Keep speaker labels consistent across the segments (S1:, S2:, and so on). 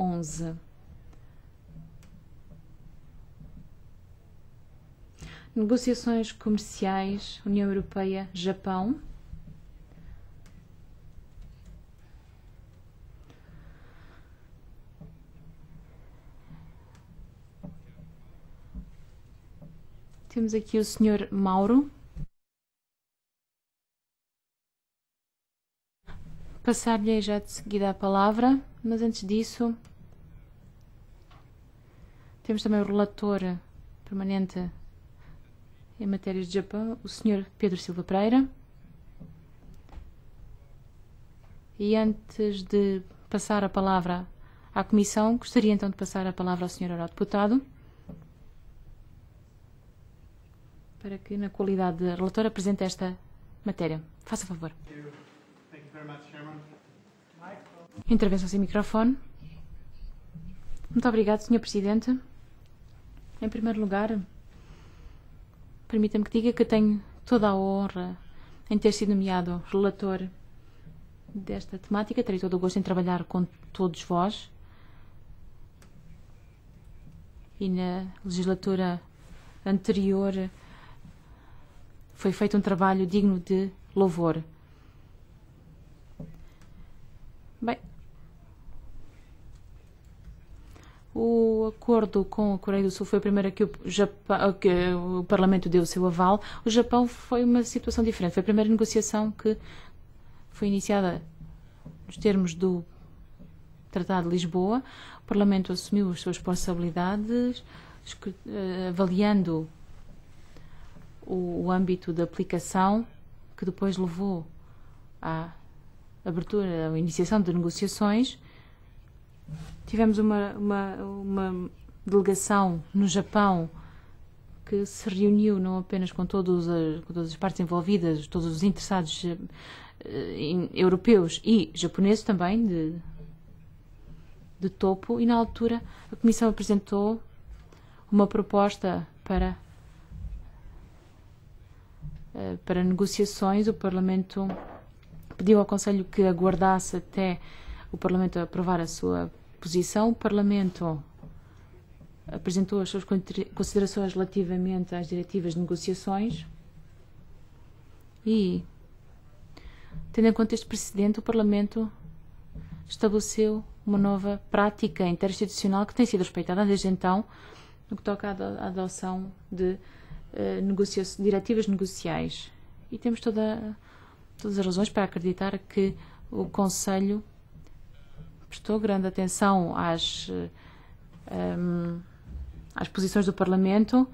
S1: 11. Negociações comerciais União Europeia-Japão. Temos aqui o Sr. Mauro. Passar-lhe já de seguida a palavra, mas antes disso temos também o relator permanente em matérias de Japão, o Sr. Pedro Silva Pereira. E antes de passar a palavra à Comissão, gostaria então de passar a palavra ao Sr. Eurodeputado, para que, na qualidade de relator, apresente esta matéria. Faça favor. Intervenção sem microfone. Muito obrigado, Sr. Presidente. Em primeiro lugar, permita-me que diga que tenho toda a honra em ter sido nomeado relator desta temática. Terei todo o gosto em trabalhar com todos vós. E na legislatura anterior foi feito um trabalho digno de louvor. Bem, o acordo com a Coreia do Sul foi a primeira que o Parlamento deu o seu aval. O Japão foi uma situação diferente. Foi a primeira negociação que foi iniciada nos termos do Tratado de Lisboa. O Parlamento assumiu as suas responsabilidades, avaliando o âmbito de aplicação, que depois levou à abertura, à iniciação de negociações. Tivemos uma delegação no Japão que se reuniu não apenas com todas as partes envolvidas, todos os interessados europeus e japoneses também, de topo, e na altura a Comissão apresentou uma proposta para negociações. O Parlamento pediu ao Conselho que aguardasse até o Parlamento aprovar a sua posição. O Parlamento apresentou as suas considerações relativamente às diretivas de negociações e, tendo em conta este precedente, o Parlamento estabeleceu uma nova prática interinstitucional que tem sido respeitada desde então, no que toca à adoção de diretivas negociais. E temos todas as razões para acreditar que o Conselho prestou grande atenção às posições do Parlamento.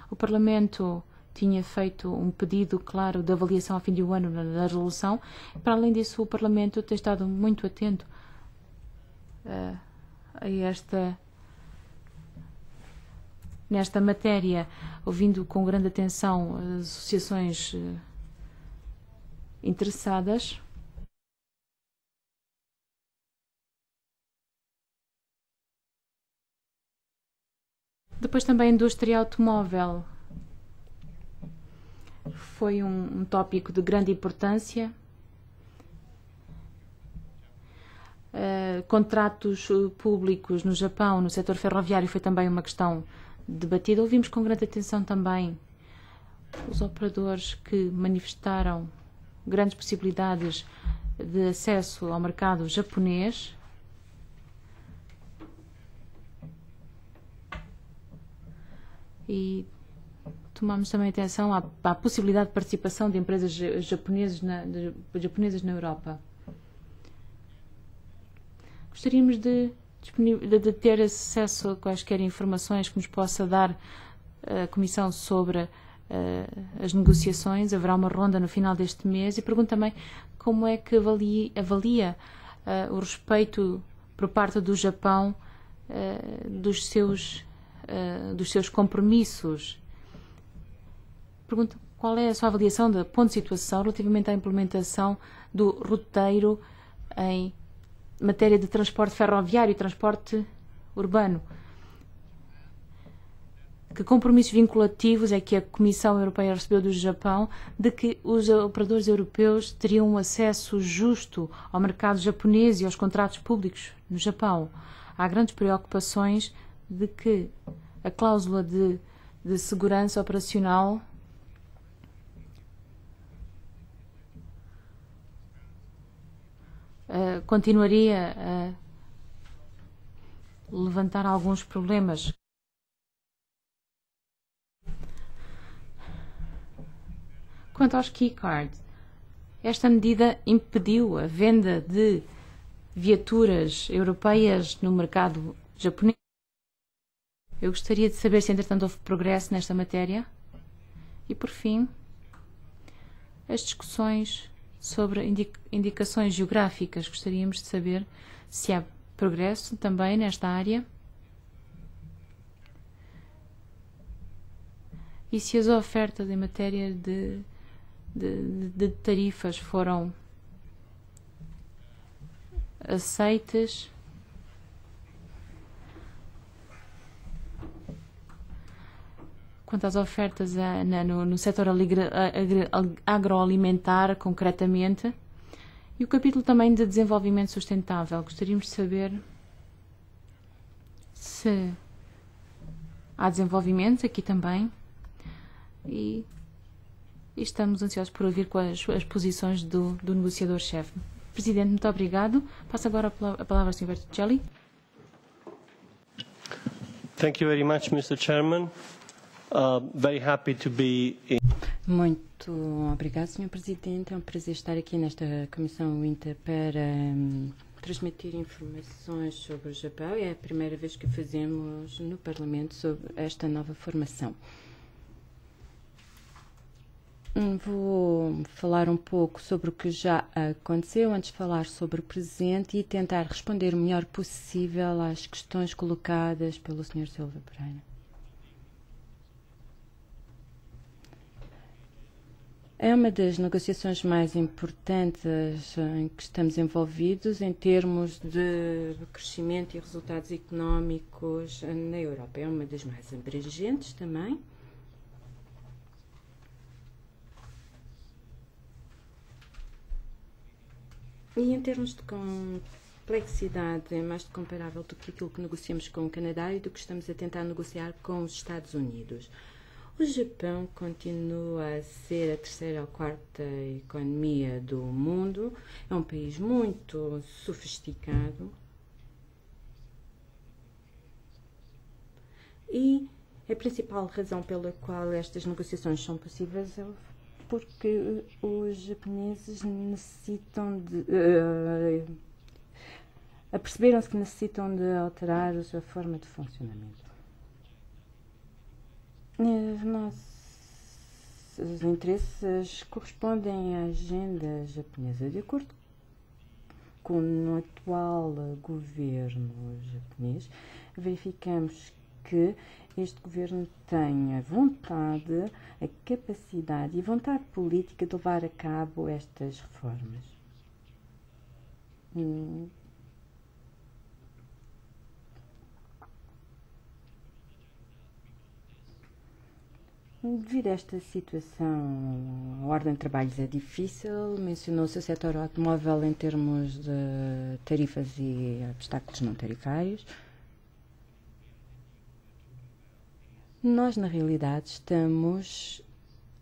S1: O Parlamento tinha feito um pedido claro de avaliação ao fim do ano na resolução. Para além disso, o Parlamento tem estado muito atento nesta matéria, ouvindo com grande atenção as associações interessadas. Depois também a indústria automóvel foi um tópico de grande importância. Contratos públicos no Japão, no setor ferroviário, foi também uma questão debatida. Ouvimos com grande atenção também os operadores que manifestaram grandes possibilidades de acesso ao mercado japonês. E tomamos também atenção à possibilidade de participação de empresas japonesas na Europa. Gostaríamos de ter acesso a quaisquer informações que nos possa dar a Comissão sobre as negociações. Haverá uma ronda no final deste mês. E pergunto também como é que avalia o respeito por parte do Japão dos seus compromissos. Pergunto qual é a sua avaliação da ponto de situação relativamente à implementação do roteiro em matéria de transporte ferroviário e transporte urbano, que compromissos vinculativos é que a Comissão Europeia recebeu do Japão de que os operadores europeus teriam um acesso justo ao mercado japonês e aos contratos públicos no Japão. Há grandes preocupações de que a cláusula de segurança operacional continuaria a levantar alguns problemas. Quanto aos keycards, esta medida impediu a venda de viaturas europeias no mercado japonês. Eu gostaria de saber se, entretanto, houve progresso nesta matéria. E, por fim, as discussões sobre indicações geográficas. Gostaríamos de saber se há progresso também nesta área e se as ofertas em matéria de tarifas foram aceitas. Quanto às ofertas no setor agroalimentar, concretamente, e o capítulo também de desenvolvimento sustentável. Gostaríamos de saber se há desenvolvimentos aqui também e estamos ansiosos por ouvir quais as posições do negociador-chefe. Presidente, muito obrigado. Passo agora a palavra ao Sr. Bertuccelli.
S2: Thank you very much, Mr. Chairman. Very happy to be in...
S3: Muito obrigado, Sr. Presidente. É um prazer estar aqui nesta Comissão INTA para transmitir informações sobre o Japão. É a primeira vez que fazemos no Parlamento sobre esta nova formação. Vou falar um pouco sobre o que já aconteceu, antes de falar sobre o presente e tentar responder o melhor possível às questões colocadas pelo Sr. Silva Pereira. É uma das negociações mais importantes em que estamos envolvidos em termos de crescimento e resultados económicos na Europa. É uma das mais abrangentes também. E em termos de complexidade, é mais comparável do que aquilo que negociamos com o Canadá e do que estamos a tentar negociar com os Estados Unidos. O Japão continua a ser a terceira ou quarta economia do mundo. É um país muito sofisticado. E a principal razão pela qual estas negociações são possíveis é porque os japoneses necessitam aperceberam-se que necessitam de alterar a sua forma de funcionamento. Os nossos interesses correspondem à agenda japonesa. De acordo com o atual governo japonês, verificamos que este governo tem a vontade, a capacidade e vontade política de levar a cabo estas reformas. Devido a esta situação, a ordem de trabalhos é difícil. Mencionou-se o setor automóvel em termos de tarifas e obstáculos não tarifários. Nós, na realidade, estamos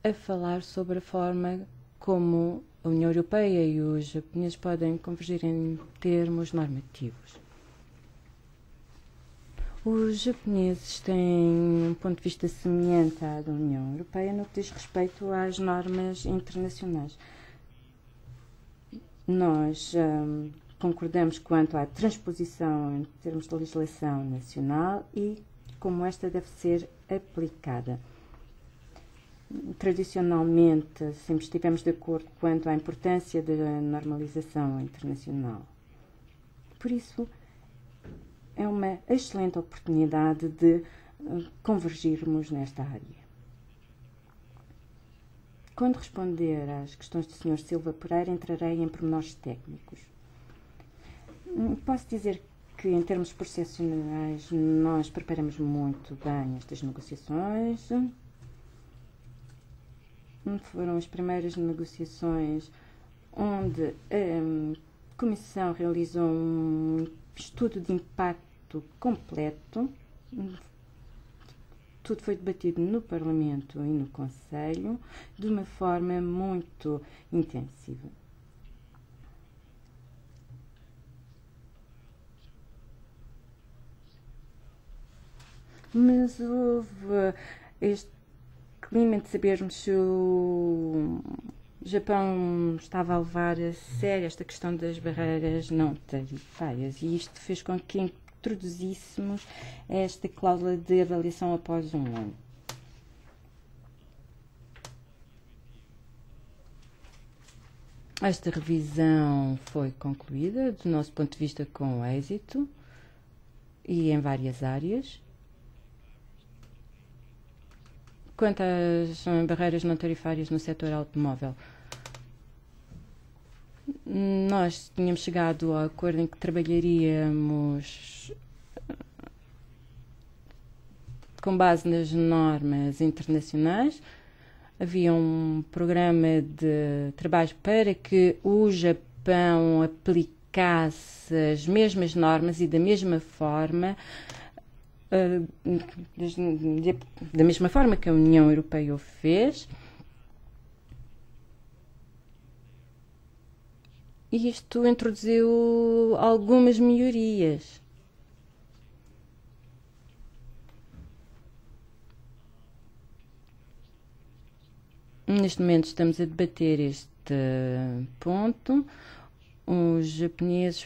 S3: a falar sobre a forma como a União Europeia e os japoneses podem convergir em termos normativos. Os japoneses têm um ponto de vista semelhante à da União Europeia no que diz respeito às normas internacionais. Nós concordamos quanto à transposição em termos de legislação nacional e como esta deve ser aplicada. Tradicionalmente, sempre estivemos de acordo quanto à importância da normalização internacional. Por isso, é uma excelente oportunidade de convergirmos nesta área. Quando responder às questões do Sr. Silva Pereira, entrarei em pormenores técnicos. Posso dizer que que, em termos processuais, nós preparamos muito bem estas negociações. Foram as primeiras negociações onde a Comissão realizou um estudo de impacto completo. Tudo foi debatido no Parlamento e no Conselho de uma forma muito intensiva. Mas houve este clima de sabermos se o Japão estava a levar a sério esta questão das barreiras não tarifárias, e isto fez com que introduzíssemos esta cláusula de avaliação após um ano. Esta revisão foi concluída, do nosso ponto de vista, com êxito e em várias áreas. Quanto às barreiras não tarifárias no setor automóvel, nós tínhamos chegado ao acordo em que trabalharíamos com base nas normas internacionais. Havia um programa de trabalho para que o Japão aplicasse as mesmas normas e da mesma forma que a União Europeia o fez. E isto introduziu algumas melhorias. Neste momento estamos a debater este ponto. Os japoneses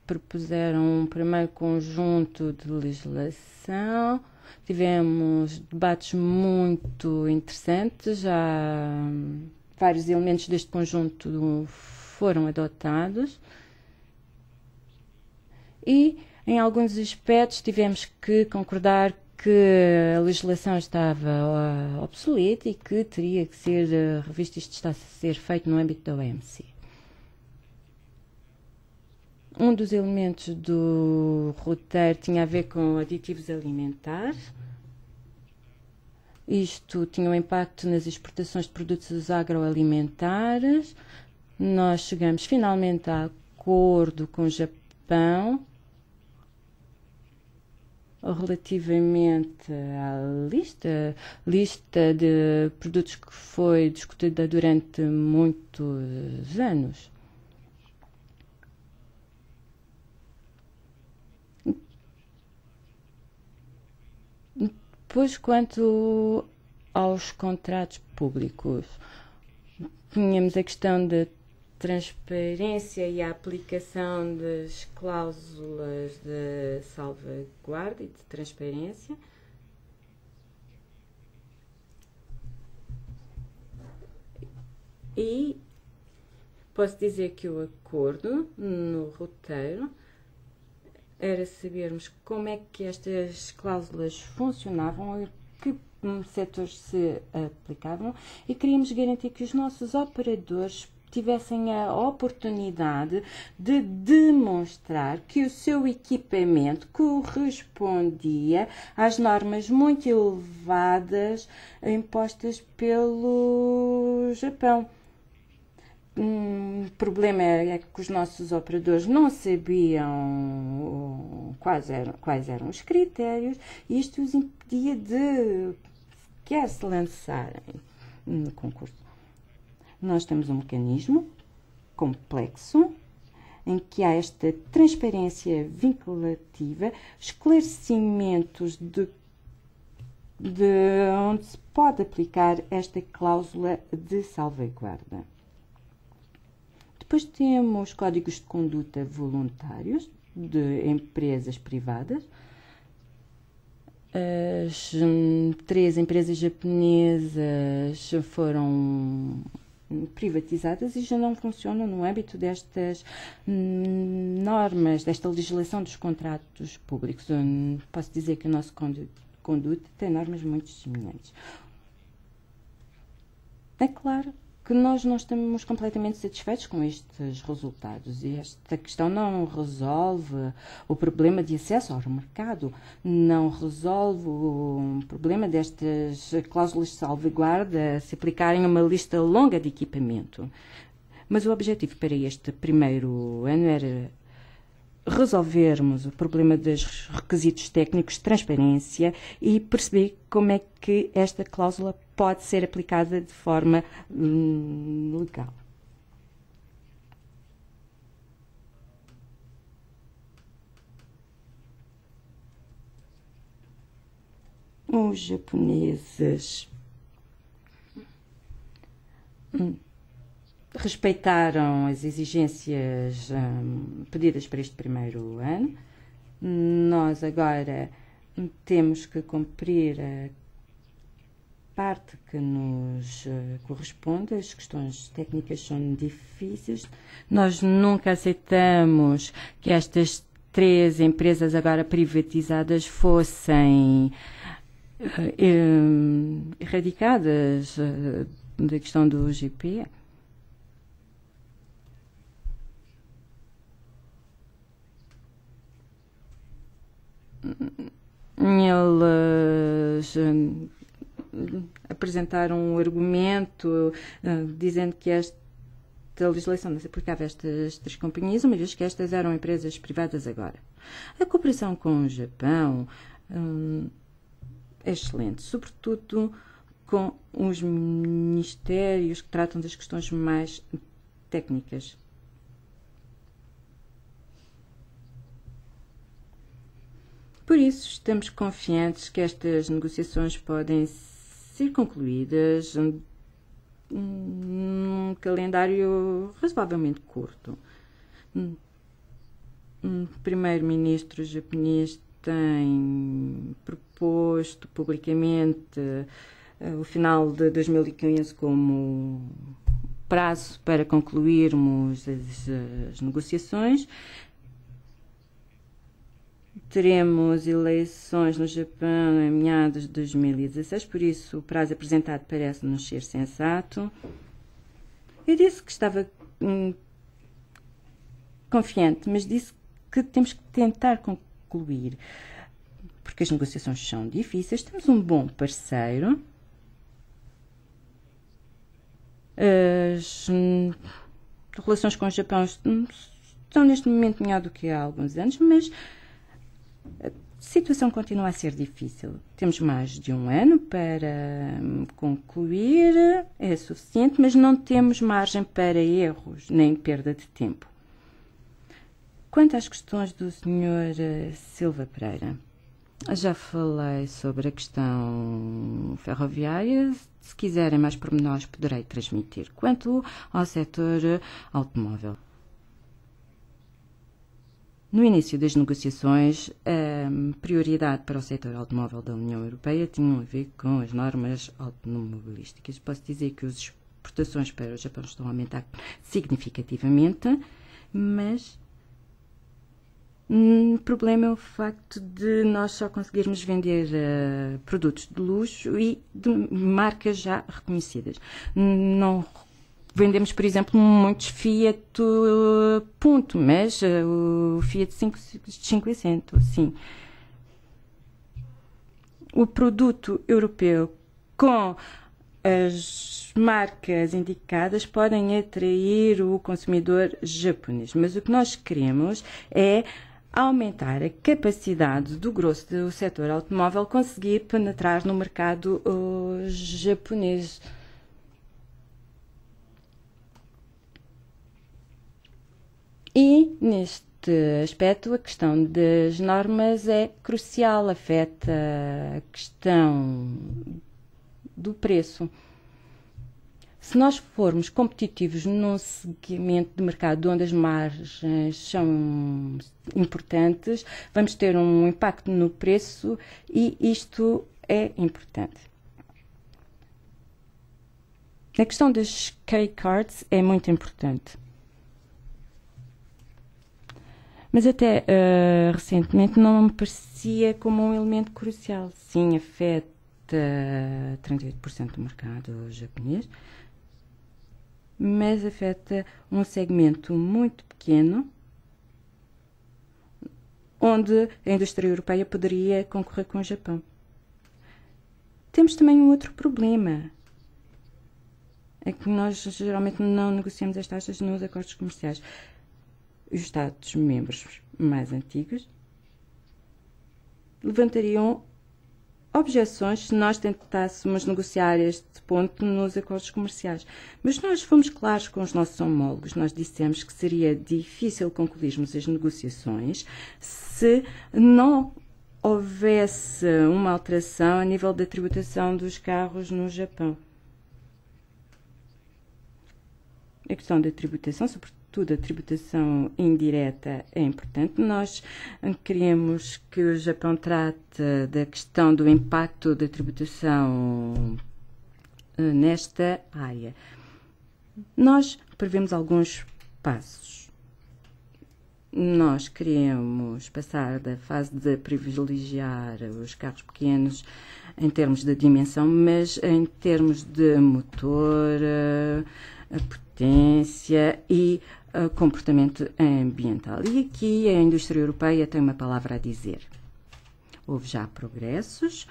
S3: propuseram um primeiro conjunto de legislação. Tivemos debates muito interessantes. Já vários elementos deste conjunto foram adotados. E, em alguns aspectos, tivemos que concordar que a legislação estava obsoleta e que teria que ser revista. Isto está a ser feito no âmbito da OMC. Um dos elementos do roteiro tinha a ver com aditivos alimentares. Isto tinha um impacto nas exportações de produtos agroalimentares. Nós chegamos finalmente a acordo com o Japão relativamente à lista de produtos que foi discutida durante muitos anos. Depois, quanto aos contratos públicos, tínhamos a questão da transparência e a aplicação das cláusulas de salvaguarda e de transparência. E posso dizer que o acordo no roteiro era sabermos como é que estas cláusulas funcionavam e que setores se aplicavam, e queríamos garantir que os nossos operadores tivessem a oportunidade de demonstrar que o seu equipamento correspondia às normas muito elevadas impostas pelo Japão. O problema é que os nossos operadores não sabiam quais eram os critérios, e isto os impedia de sequer se lançarem no concurso. Nós temos um mecanismo complexo em que há esta transparência vinculativa, esclarecimentos de onde se pode aplicar esta cláusula de salvaguarda. Depois temos códigos de conduta voluntários de empresas privadas. As 3 empresas japonesas foram privatizadas e já não funcionam no âmbito destas normas, desta legislação dos contratos públicos. Posso dizer que o nosso conduta tem normas muito semelhantes. É claro que nós não estamos completamente satisfeitos com estes resultados. E esta questão não resolve o problema de acesso ao mercado, não resolve o problema destas cláusulas de salvaguarda se aplicarem a uma lista longa de equipamento. Mas o objetivo para este primeiro ano era resolvermos o problema dos requisitos técnicos de transparência e perceber como é que esta cláusula pode ser aplicada de forma legal. Os japoneses respeitaram as exigências pedidas para este primeiro ano. Nós agora temos que cumprir a parte que nos corresponde. As questões técnicas são difíceis. Nós nunca aceitamos que estas 3 empresas agora privatizadas fossem erradicadas da questão do GP. Eles apresentaram um argumento dizendo que esta legislação não se aplicava a estas 3 companhias, uma vez que estas eram empresas privadas agora. A cooperação com o Japão é excelente, sobretudo com os ministérios que tratam das questões mais técnicas. Por isso, estamos confiantes que estas negociações podem ser concluídas num calendário razoavelmente curto. O primeiro-ministro japonês tem proposto publicamente o final de 2015 como prazo para concluirmos as negociações. Teremos eleições no Japão em meados de 2016, por isso o prazo apresentado parece-nos ser sensato. Eu disse que estava confiante, mas disse que temos que tentar concluir, porque as negociações são difíceis. Temos um bom parceiro. As relações com o Japão estão neste momento melhor do que há alguns anos, mas a situação continua a ser difícil. Temos mais de um ano para concluir, é suficiente, mas não temos margem para erros nem perda de tempo. Quanto às questões do Sr. Silva Pereira, já falei sobre a questão ferroviária. Se quiserem mais pormenores, poderei transmitir. Quanto ao setor automóvel, no início das negociações, a prioridade para o setor automóvel da União Europeia tinha a ver com as normas automobilísticas. Posso dizer que as exportações para o Japão estão a aumentar significativamente, mas o problema é o facto de nós só conseguirmos vender produtos de luxo e de marcas já reconhecidas. Não vendemos, por exemplo, muitos Fiat Punto, mas o Fiat 500, sim. O produto europeu com as marcas indicadas podem atrair o consumidor japonês, mas o que nós queremos é aumentar a capacidade do grosso do setor automóvel conseguir penetrar no mercado japonês. E, neste aspecto, a questão das normas é crucial, afeta a questão do preço. Se nós formos competitivos num segmento de mercado onde as margens são importantes, vamos ter um impacto no preço e isto é importante. A questão das K-Cards é muito importante. Mas até recentemente não me parecia como um elemento crucial. Sim, afeta 38% do mercado japonês. mas afeta um segmento muito pequeno, onde a indústria europeia poderia concorrer com o Japão. Temos também um outro problema. É que nós geralmente não negociamos as taxas nos acordos comerciais. Os Estados-membros mais antigos levantariam objeções se nós tentássemos negociar este ponto nos acordos comerciais. Mas nós fomos claros com os nossos homólogos. Nós dissemos que seria difícil concluirmos as negociações se não houvesse uma alteração a nível da tributação dos carros no Japão. A questão da tributação, sobretudo a tributação indireta, é importante. Nós queremos que o Japão trate da questão do impacto da tributação nesta área. Nós prevemos alguns passos. Nós queremos passar da fase de privilegiar os carros pequenos em termos de dimensão, mas em termos de motor, a potência e comportamento ambiental. E aqui a indústria europeia tem uma palavra a dizer. Houve já progressos,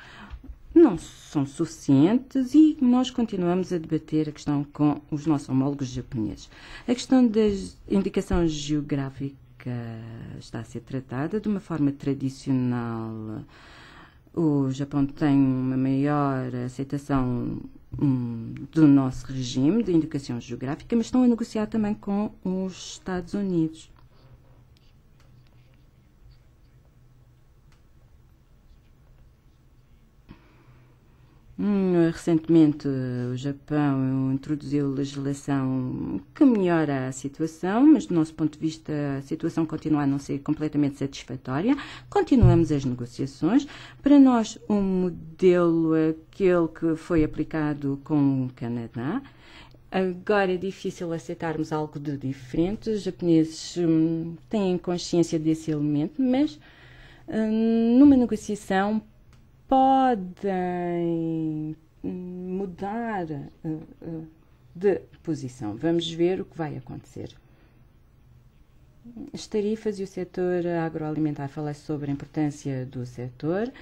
S3: não são suficientes e nós continuamos a debater a questão com os nossos homólogos japoneses. A questão da indicação geográfica está a ser tratada de uma forma tradicional. O Japão tem uma maior aceitação do nosso regime de indicação geográfica, mas estão a negociar também com os Estados Unidos. Recentemente, o Japão introduziu legislação que melhora a situação, mas do nosso ponto de vista a situação continua a não ser completamente satisfatória. Continuamos as negociações. Para nós, um modelo aquele que foi aplicado com o Canadá. Agora é difícil aceitarmos algo de diferente. Os japoneses têm consciência desse elemento, mas numa negociação podem mudar de posição. Vamos ver o que vai acontecer. As tarifas e o setor agroalimentar, falei sobre a importância do setor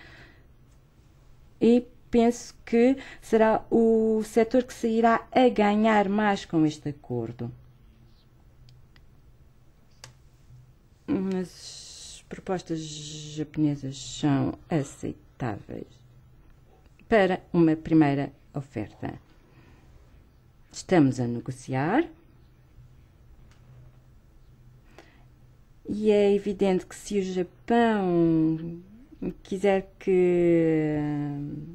S3: e penso que será o setor que sairá a ganhar mais com este acordo. As propostas japonesas são aceitáveis para uma primeira oferta. Estamos a negociar e é evidente que se o Japão quiser que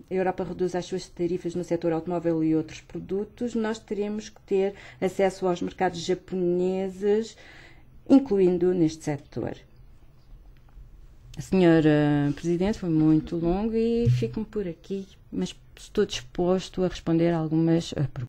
S3: a Europa reduza as suas tarifas no setor automóvel e outros produtos, nós teremos que ter acesso aos mercados japoneses, incluindo neste setor. Senhora Presidente, foi muito longo e fico-me por aqui, mas estou disposto a responder a algumas perguntas.